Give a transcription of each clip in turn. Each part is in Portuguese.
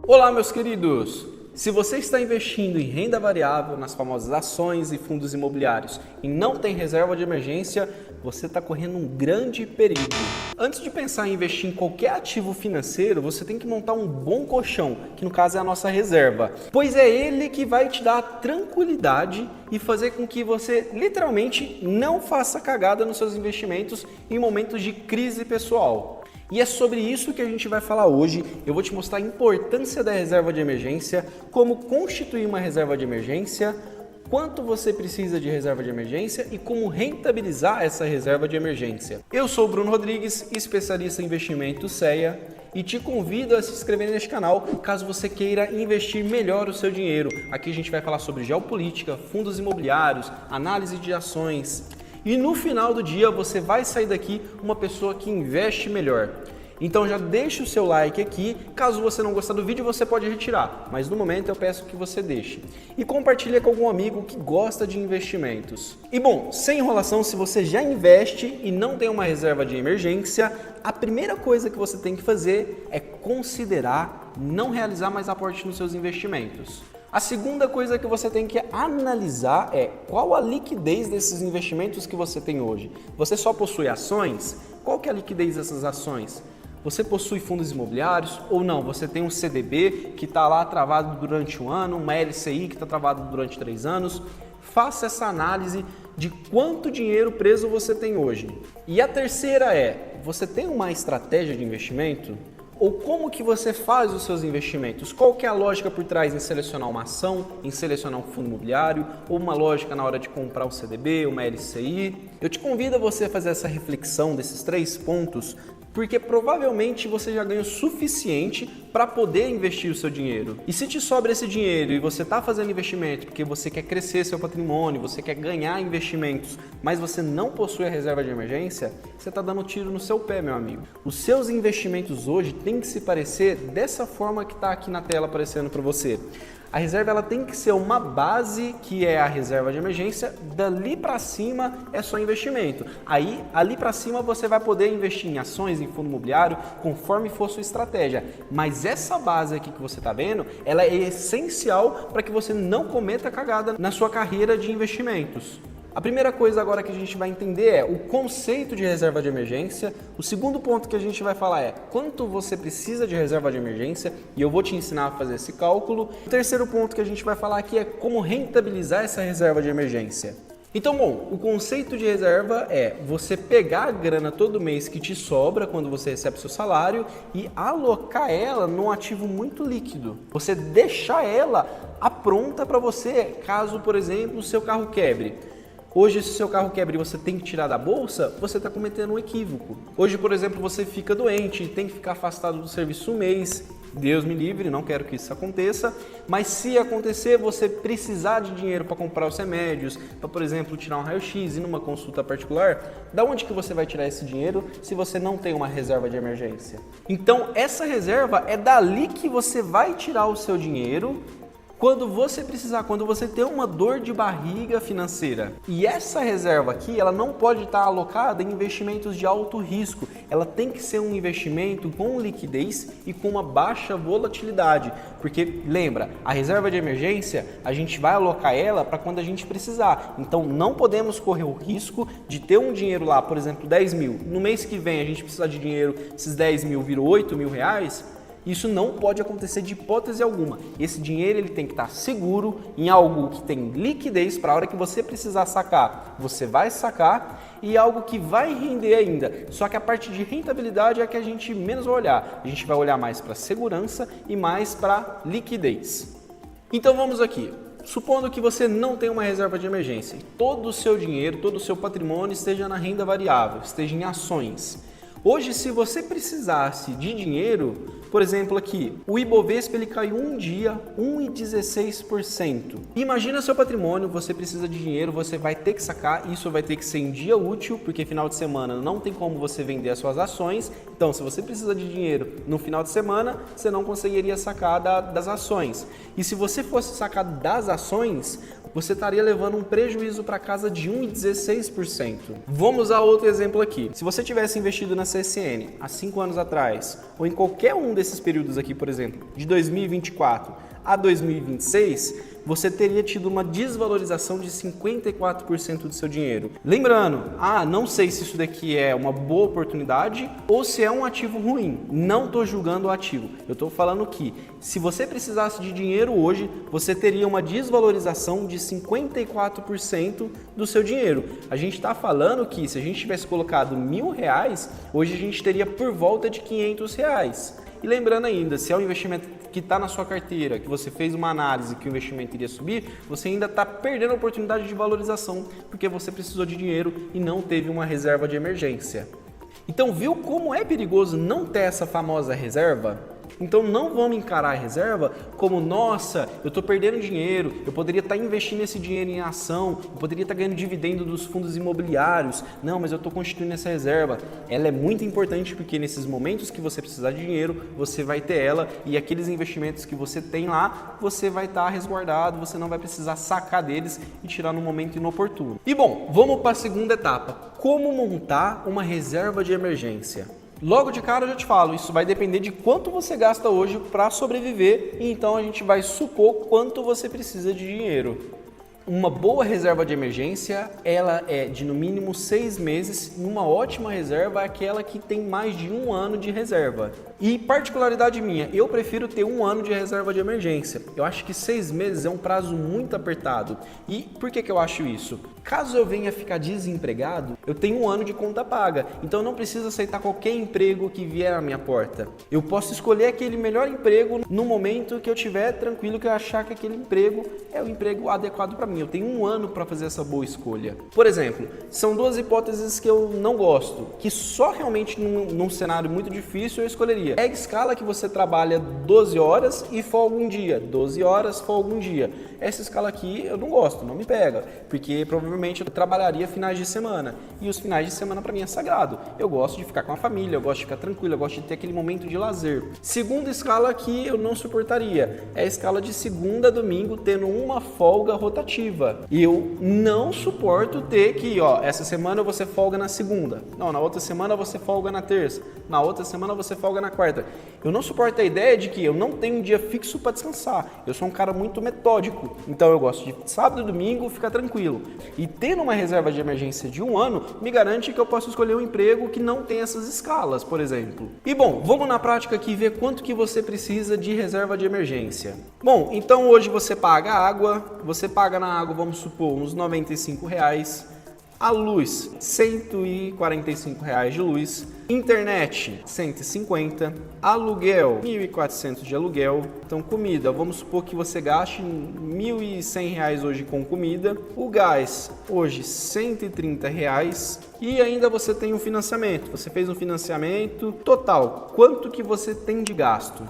Olá, meus queridos! Se você está investindo em renda variável, nas famosas ações e fundos imobiliários e não tem reserva de emergência, você está correndo um grande perigo. Antes de pensar em investir em qualquer ativo financeiro, você tem que montar um bom colchão, que no caso é a nossa reserva, pois é ele que vai te dar tranquilidade e fazer com que você literalmente não faça cagada nos seus investimentos em momentos de crise pessoal. E é sobre isso que a gente vai falar hoje. Eu vou te mostrar a importância da reserva de emergência, como constituir uma reserva de emergência, quanto você precisa de reserva de emergência e como rentabilizar essa reserva de emergência. Eu sou o Bruno Rodrigues, especialista em investimentos CEA, e te convido a se inscrever neste canal caso você queira investir melhor o seu dinheiro. Aqui a gente vai falar sobre geopolítica, fundos imobiliários, análise de ações. E no final do dia você vai sair daqui uma pessoa que investe melhor. Então já deixa o seu like aqui, caso você não gostar do vídeo você pode retirar, mas no momento eu peço que você deixe. E compartilhe com algum amigo que gosta de investimentos. E bom, sem enrolação, se você já investe e não tem uma reserva de emergência, a primeira coisa que você tem que fazer é considerar não realizar mais aporte nos seus investimentos. A segunda coisa que você tem que analisar é qual a liquidez desses investimentos que você tem hoje. Você só possui ações? Qual que é a liquidez dessas ações? Você possui fundos imobiliários ou não? Você tem um CDB que está lá travado durante um ano, uma LCI que está travado durante 3 anos. Faça essa análise de quanto dinheiro preso você tem hoje. E a terceira é, você tem uma estratégia de investimento? Ou como que você faz os seus investimentos? Qual que é a lógica por trás em selecionar uma ação, em selecionar um fundo imobiliário, ou uma lógica na hora de comprar um CDB, uma LCI? Eu te convido a você fazer essa reflexão desses 3 pontos, porque provavelmente você já ganhou o suficiente para poder investir o seu dinheiro. E se te sobra esse dinheiro e você está fazendo investimento porque você quer crescer seu patrimônio, você quer ganhar investimentos, mas você não possui a reserva de emergência, você está dando tiro no seu pé, meu amigo. Os seus investimentos hoje têm que se parecer dessa forma que está aqui na tela aparecendo para você. A reserva ela tem que ser uma base, que é a reserva de emergência, dali para cima é só investimento. Aí, ali para cima você vai poder investir em ações, em fundo imobiliário, conforme for sua estratégia. Mas essa base aqui que você está vendo, ela é essencial para que você não cometa cagada na sua carreira de investimentos. A primeira coisa agora que a gente vai entender é o conceito de reserva de emergência. O segundo ponto que a gente vai falar é quanto você precisa de reserva de emergência e eu vou te ensinar a fazer esse cálculo. O terceiro ponto que a gente vai falar aqui é como rentabilizar essa reserva de emergência. Então, bom, o conceito de reserva é você pegar a grana todo mês que te sobra quando você recebe seu salário e alocar ela num ativo muito líquido. Você deixar ela pronta para você caso, por exemplo, o seu carro quebre. Hoje, se o seu carro quebra e você tem que tirar da bolsa, você está cometendo um equívoco. Hoje, por exemplo, você fica doente e tem que ficar afastado do serviço um mês. Deus me livre, não quero que isso aconteça. Mas se acontecer, você precisar de dinheiro para comprar os remédios, para, por exemplo, tirar um raio-x e numa consulta particular, da onde que você vai tirar esse dinheiro se você não tem uma reserva de emergência? Então, essa reserva é dali que você vai tirar o seu dinheiro quando você precisar, quando você ter uma dor de barriga financeira. E essa reserva aqui, ela não pode estar alocada em investimentos de alto risco. Ela tem que ser um investimento com liquidez e com uma baixa volatilidade. Porque, lembra, a reserva de emergência, a gente vai alocar ela para quando a gente precisar. Então, não podemos correr o risco de ter um dinheiro lá, por exemplo, 10 mil. No mês que vem, a gente precisar de dinheiro, esses 10 mil viram 8 mil reais. Isso não pode acontecer de hipótese alguma. Esse dinheiro ele tem que estar seguro em algo que tem liquidez para a hora que você precisar sacar, você vai sacar e algo que vai render ainda. Só que a parte de rentabilidade é a que a gente menos vai olhar. A gente vai olhar mais para segurança e mais para liquidez. Então vamos aqui. Supondo que você não tem uma reserva de emergência e todo o seu dinheiro, todo o seu patrimônio esteja na renda variável, esteja em ações. Hoje, se você precisasse de dinheiro, por exemplo aqui, o Ibovespa ele caiu um dia 1,16%. Imagina seu patrimônio, você precisa de dinheiro, você vai ter que sacar, isso vai ter que ser em dia útil, porque final de semana não tem como você vender as suas ações. Então, se você precisa de dinheiro no final de semana, você não conseguiria sacar das ações. E se você fosse sacar das ações, você estaria levando um prejuízo para casa de 1,16%. Vamos a outro exemplo aqui. Se você tivesse investido na CSN há 5 anos atrás, ou em qualquer um desses períodos aqui, por exemplo, de 2024 a 2026, você teria tido uma desvalorização de 54% do seu dinheiro. Lembrando, não sei se isso daqui é uma boa oportunidade ou se é um ativo ruim. Não estou julgando o ativo. Eu estou falando que se você precisasse de dinheiro hoje, você teria uma desvalorização de 54% do seu dinheiro. A gente está falando que se a gente tivesse colocado R$1.000, hoje a gente teria por volta de R$500. E lembrando ainda, se é um investimento que está na sua carteira, que você fez uma análise que o investimento iria subir, você ainda está perdendo a oportunidade de valorização, porque você precisou de dinheiro e não teve uma reserva de emergência. Então, viu como é perigoso não ter essa famosa reserva? Então não vamos encarar a reserva como, nossa, eu estou perdendo dinheiro, eu poderia estar investindo esse dinheiro em ação, eu poderia estar ganhando dividendo dos fundos imobiliários, não, mas eu estou constituindo essa reserva. Ela é muito importante porque nesses momentos que você precisar de dinheiro, você vai ter ela e aqueles investimentos que você tem lá, você vai estar resguardado, você não vai precisar sacar deles e tirar no momento inoportuno. E bom, vamos para a segunda etapa, como montar uma reserva de emergência. Logo de cara eu já te falo, isso vai depender de quanto você gasta hoje para sobreviver, e então a gente vai supor quanto você precisa de dinheiro. Uma boa reserva de emergência, ela é de no mínimo 6 meses, uma ótima reserva é aquela que tem mais de 1 ano de reserva. E particularidade minha, eu prefiro ter 1 ano de reserva de emergência. Eu acho que 6 meses é um prazo muito apertado. E por que eu acho isso? Caso eu venha ficar desempregado, eu tenho 1 ano de conta paga, então eu não preciso aceitar qualquer emprego que vier à minha porta. Eu posso escolher aquele melhor emprego no momento que eu estiver tranquilo, que eu achar que aquele emprego é o emprego adequado para mim. Eu tenho 1 ano para fazer essa boa escolha. Por exemplo, são 2 hipóteses que eu não gosto, que só realmente num cenário muito difícil eu escolheria. É a escala que você trabalha 12 horas e folga um dia, 12 horas, folga um dia. Essa escala aqui eu não gosto, não me pega, porque provavelmente eu trabalharia finais de semana, e os finais de semana para mim é sagrado. Eu gosto de ficar com a família, eu gosto de ficar tranquilo, eu gosto de ter aquele momento de lazer. Segunda escala que eu não suportaria, é a escala de segunda a domingo, tendo uma folga rotativa. Eu não suporto ter que, essa semana você folga na segunda, não, na outra semana você folga na terça, na outra semana você folga na quarta. Eu não suporto a ideia de que eu não tenho um dia fixo para descansar. Eu sou um cara muito metódico, então eu gosto de sábado e domingo ficar tranquilo. E tendo uma reserva de emergência de 1 ano, me garante que eu posso escolher um emprego que não tem essas escalas, por exemplo. E bom, vamos na prática aqui ver quanto que você precisa de reserva de emergência. Bom, então hoje você paga água, você paga na água, vamos supor, uns R$95. A luz, R$145 de luz. Internet, 150. Aluguel, 1.400 de aluguel. Então, comida, vamos supor que você gaste R$1.100 hoje com comida. O gás, hoje, R$130. E ainda você tem um financiamento. Você fez um financiamento total. Quanto que você tem de gasto?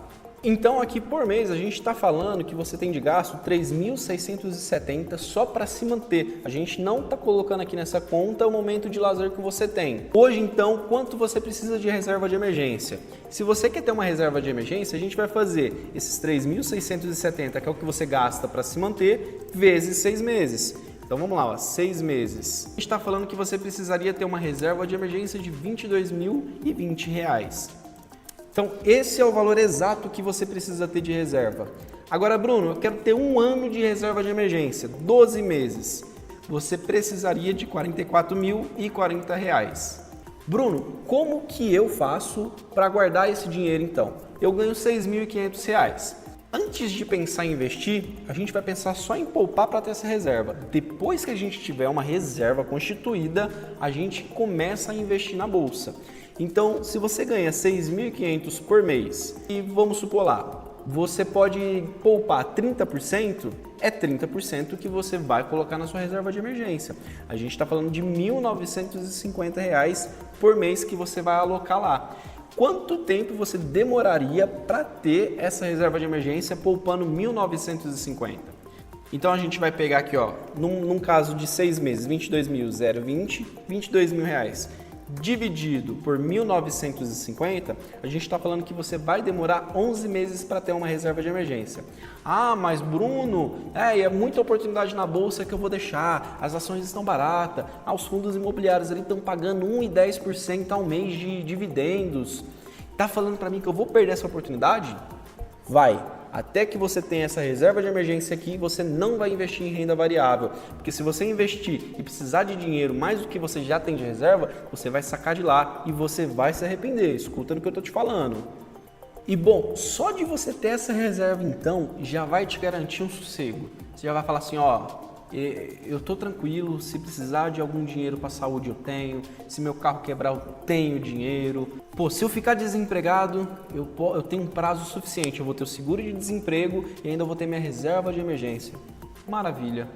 Então aqui por mês a gente está falando que você tem de gasto R$3.670 só para se manter. A gente não está colocando aqui nessa conta o momento de lazer que você tem. Hoje então, quanto você precisa de reserva de emergência? Se você quer ter uma reserva de emergência, a gente vai fazer esses R$3.670, que é o que você gasta para se manter, vezes 6 meses. Então vamos lá, 6 meses. A gente está falando que você precisaria ter uma reserva de emergência de R$22.020. Então, esse é o valor exato que você precisa ter de reserva. Agora, Bruno, eu quero ter 1 ano de reserva de emergência, 12 meses. Você precisaria de R$44.040. Bruno, como que eu faço para guardar esse dinheiro então? Eu ganho R$6.500. Antes de pensar em investir, a gente vai pensar só em poupar para ter essa reserva. Depois que a gente tiver uma reserva constituída, a gente começa a investir na bolsa. Então, se você ganha R$6.500 por mês e vamos supor lá, você pode poupar 30%, é 30% que você vai colocar na sua reserva de emergência. A gente está falando de R$1.950 por mês que você vai alocar lá. Quanto tempo você demoraria para ter essa reserva de emergência poupando R$1.950? Então a gente vai pegar aqui, num caso de 6 meses, R$22.020, R$22.000. dividido por 1.950, a gente está falando que você vai demorar 11 meses para ter uma reserva de emergência. Ah, mas Bruno, é muita oportunidade na bolsa que eu vou deixar, as ações estão baratas, os fundos imobiliários ali estão pagando 1 e 10% ao mês de dividendos. Tá falando para mim que eu vou perder essa oportunidade? Vai! Até que você tenha essa reserva de emergência aqui, você não vai investir em renda variável. Porque se você investir e precisar de dinheiro mais do que você já tem de reserva, você vai sacar de lá e você vai se arrepender. Escuta no que eu estou te falando. E bom, só de você ter essa reserva então, já vai te garantir um sossego. Você já vai falar assim, eu tô tranquilo, se precisar de algum dinheiro para saúde eu tenho, se meu carro quebrar eu tenho dinheiro. Pô, se eu ficar desempregado, eu tenho um prazo suficiente, eu vou ter o seguro de desemprego e ainda vou ter minha reserva de emergência. Maravilha,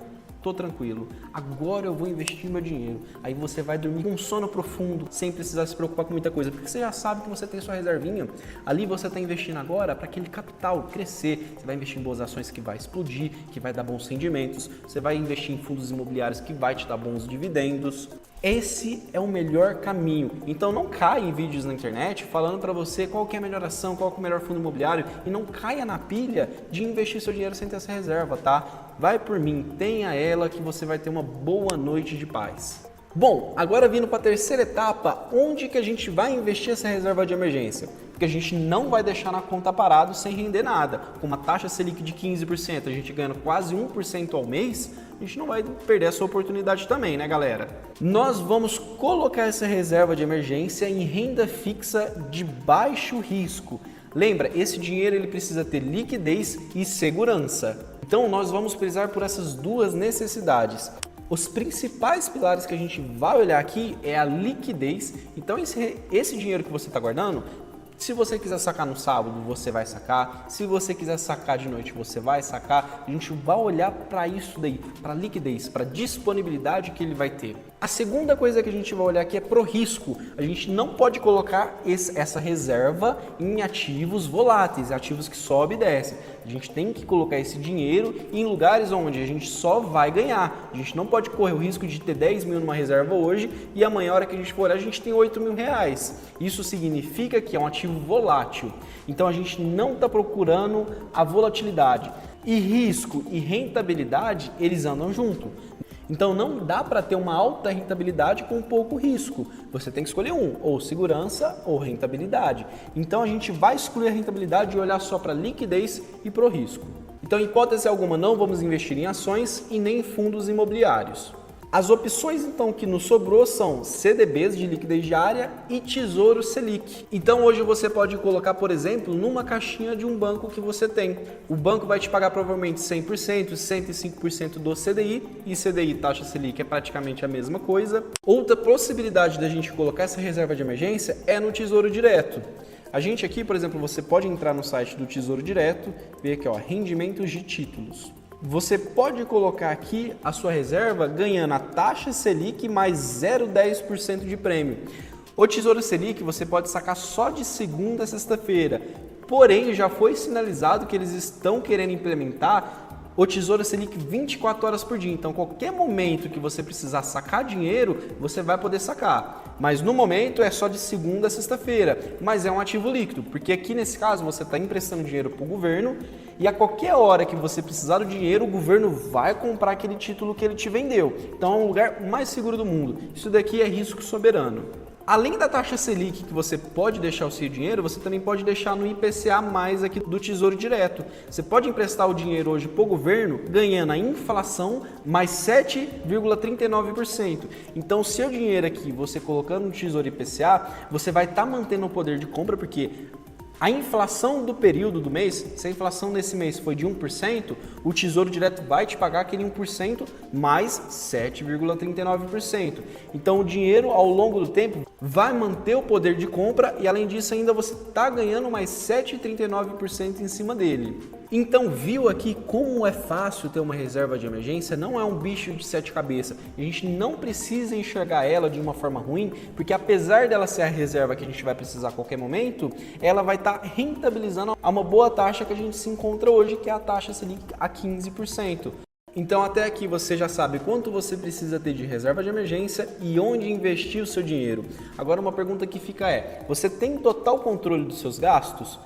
tô tranquilo. Agora eu vou investir meu dinheiro. Aí você vai dormir com um sono profundo, sem precisar se preocupar com muita coisa, porque você já sabe que você tem sua reservinha. Ali você está investindo agora para aquele capital crescer. Você vai investir em boas ações que vai explodir, que vai dar bons rendimentos. Você vai investir em fundos imobiliários que vai te dar bons dividendos. Esse é o melhor caminho. Então não caia em vídeos na internet falando para você qual que é a melhor ação, qual que é o melhor fundo imobiliário e não caia na pilha de investir seu dinheiro sem ter essa reserva, tá? Vai por mim, tenha ela que você vai ter uma boa noite de paz. Bom, agora vindo para a terceira etapa, onde que a gente vai investir essa reserva de emergência? Porque a gente não vai deixar na conta parado sem render nada. Com uma taxa Selic de 15%, a gente ganhando quase 1% ao mês, a gente não vai perder essa oportunidade também, né, galera? Nós vamos colocar essa reserva de emergência em renda fixa de baixo risco. Lembra, esse dinheiro ele precisa ter liquidez e segurança. Então nós vamos prezar por essas duas necessidades. Os principais pilares que a gente vai olhar aqui é a liquidez. Então esse dinheiro que você está guardando, se você quiser sacar no sábado, você vai sacar. Se você quiser sacar de noite, você vai sacar. A gente vai olhar para isso daí, para a liquidez, para a disponibilidade que ele vai ter. A segunda coisa que a gente vai olhar aqui é pro risco. A gente não pode colocar essa reserva em ativos voláteis, ativos que sobe e desce. A gente tem que colocar esse dinheiro em lugares onde a gente só vai ganhar. A gente não pode correr o risco de ter 10 mil numa reserva hoje e amanhã, a hora que a gente for, a gente tem 8 mil reais. Isso significa que é um ativo volátil. Então a gente não está procurando a volatilidade. E risco e rentabilidade, eles andam junto. Então não dá para ter uma alta rentabilidade com pouco risco. Você tem que escolher um, ou segurança ou rentabilidade. Então a gente vai excluir a rentabilidade e olhar só para liquidez e para o risco. Então, em hipótese alguma, não vamos investir em ações e nem em fundos imobiliários. As opções então que nos sobrou são CDBs de liquidez diária e Tesouro Selic. Então hoje você pode colocar, por exemplo, numa caixinha de um banco que você tem. O banco vai te pagar provavelmente 100%, 105% do CDI e CDI, taxa Selic, é praticamente a mesma coisa. Outra possibilidade da gente colocar essa reserva de emergência é no Tesouro Direto. A gente aqui, por exemplo, você pode entrar no site do Tesouro Direto, ver aqui, rendimentos de títulos. Você pode colocar aqui a sua reserva ganhando a taxa Selic mais 0,10% de prêmio. O Tesouro Selic você pode sacar só de segunda a sexta-feira, porém já foi sinalizado que eles estão querendo implementar o Tesouro Selic 24 horas por dia. Então, qualquer momento que você precisar sacar dinheiro, você vai poder sacar. Mas no momento é só de segunda a sexta-feira. Mas é um ativo líquido, porque aqui nesse caso você está emprestando dinheiro para o governo e a qualquer hora que você precisar do dinheiro, o governo vai comprar aquele título que ele te vendeu. Então, é um lugar mais seguro do mundo. Isso daqui é risco soberano. Além da taxa Selic que você pode deixar o seu dinheiro, você também pode deixar no IPCA mais aqui do Tesouro Direto. Você pode emprestar o dinheiro hoje para o governo ganhando a inflação mais 7,39%. Então, o seu dinheiro aqui, você colocando no Tesouro IPCA, você vai estar mantendo o poder de compra, porque a inflação do período do mês, se a inflação nesse mês foi de 1%, o Tesouro Direto vai te pagar aquele 1% mais 7,39%. Então o dinheiro ao longo do tempo vai manter o poder de compra e além disso ainda você está ganhando mais 7,39% em cima dele. Então viu aqui como é fácil ter uma reserva de emergência? Não é um bicho de 7 cabeças. A gente não precisa enxergar ela de uma forma ruim, porque apesar dela ser a reserva que a gente vai precisar a qualquer momento, ela vai estar rentabilizando a uma boa taxa que a gente se encontra hoje, que é a taxa Selic a 15%. Então até aqui você já sabe quanto você precisa ter de reserva de emergência e onde investir o seu dinheiro. Agora uma pergunta que fica é, você tem total controle dos seus gastos?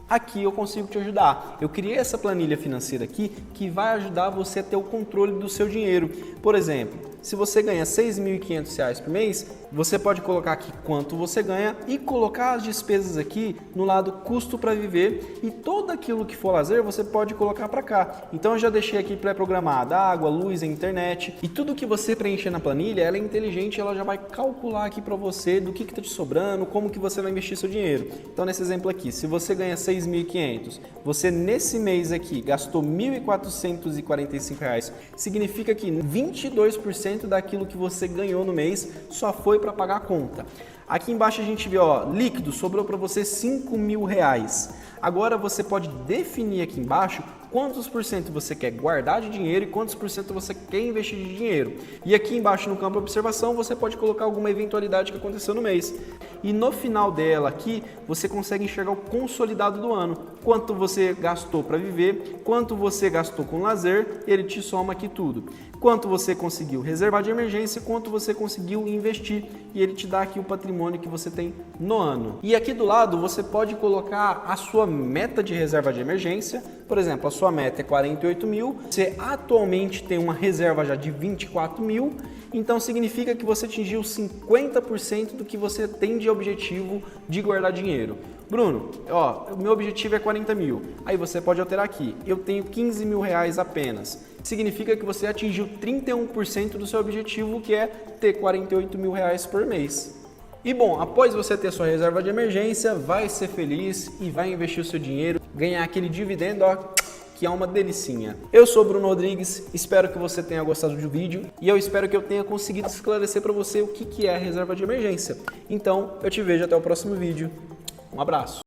Aqui eu consigo te ajudar. Eu criei essa planilha financeira aqui que vai ajudar você a ter o controle do seu dinheiro. Por exemplo, se você ganha R$ 6.500 por mês, você pode colocar aqui quanto você ganha e colocar as despesas aqui no lado custo para viver e todo aquilo que for lazer você pode colocar para cá. Então eu já deixei aqui pré-programado água, luz, internet e tudo que você preencher na planilha, ela é inteligente, ela já vai calcular aqui para você do que está te sobrando, como que você vai investir seu dinheiro. Então nesse exemplo aqui, se você ganha 6.500, você nesse mês aqui gastou R$ 1.445, significa que 22% daquilo que você ganhou no mês só foi para pagar a conta. Aqui embaixo a gente vê, ó, líquido, sobrou para você R$ 5.000. Agora você pode definir aqui embaixo quantos por cento você quer guardar de dinheiro e quantos por cento você quer investir de dinheiro. E aqui embaixo no campo de observação você pode colocar alguma eventualidade que aconteceu no mês. E no final dela aqui você consegue enxergar o consolidado do ano. Quanto você gastou para viver, quanto você gastou com lazer, ele te soma aqui tudo. Quanto você conseguiu reservar de emergência, quanto você conseguiu investir e ele te dá aqui o patrimônio que você tem no ano. E aqui do lado você pode colocar a sua meta de reserva de emergência. Por exemplo, a sua meta é 48 mil, você atualmente tem uma reserva já de 24 mil, então significa que você atingiu 50% do que você tem de objetivo de guardar dinheiro. Bruno, ó, o meu objetivo é 40 mil, aí você pode alterar aqui, eu tenho 15 mil reais apenas. Significa que você atingiu 31% do seu objetivo, que é ter 48 mil reais por mês. E bom, após você ter sua reserva de emergência, vai ser feliz e vai investir o seu dinheiro, ganhar aquele dividendo, ó, que é uma delicinha. Eu sou o Bruno Rodrigues, espero que você tenha gostado do vídeo e eu espero que eu tenha conseguido esclarecer para você o que é a reserva de emergência. Então, eu te vejo até o próximo vídeo. Um abraço!